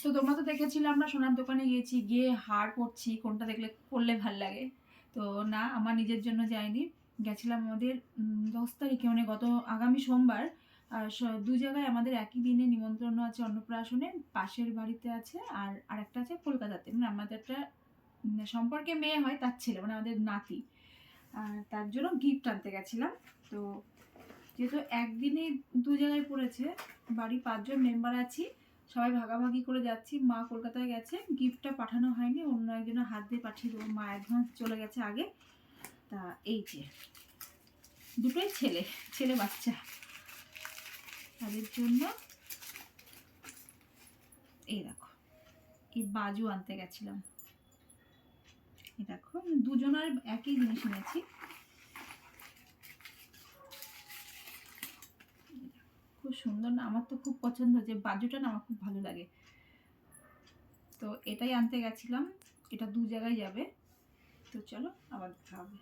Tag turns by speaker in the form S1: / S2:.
S1: তো তোমরা তো দেখেছিলে আমরা সোনার দোকানে গিয়েছি, গিয়ে হার পরছি, কোনটা দেখলে পরলে ভাল লাগে। তো না, আমার নিজের জন্য যাইনি, গেছিলাম আমাদের 10 তারিখে, মানে গত আগামী সোমবার। আর দু জায়গায় আমাদের একই দিনে নিমন্ত্রণ আছে অন্নপ্রাশনে, পাশের বাড়িতে আছে আর আরেকটা আছে কলকাতাতে, মানে আমাদের একটা সম্পর্কে মেয়ে হয় তার ছেলে, মানে আমাদের নাতি। আর তার জন্য গিফট আনতে গেছিলাম। তো যেহেতু একদিনে দু জায়গায় পড়েছে, বাড়ি 5 জন মেম্বার আছি, সবাই ভাগাভাগি করে যাচ্ছি। মা কলকাতায় গেছে, গিফটটা পাঠানো হয়নি, অন্য একজনের হাত দিয়ে পাঠিয়ে দেবো, মা অ্যাডভান্স চলে গেছে আগে। তা এই যে দুটোই ছেলে, ছেলে বাচ্চা, তাদের জন্য এই দেখো এই বাজু আনতে গেছিলাম। এই দেখো দুজনের একই জিনিস এনেছি। খুব সুন্দর না? আমার তো খুব পছন্দ হয়েছে, বাজুটা না আমার খুব ভালো লাগে। তো এটাই আনতে গেছিলাম, এটা দু জায়গায় যাবে। তো চলো আবার দেখা হবে।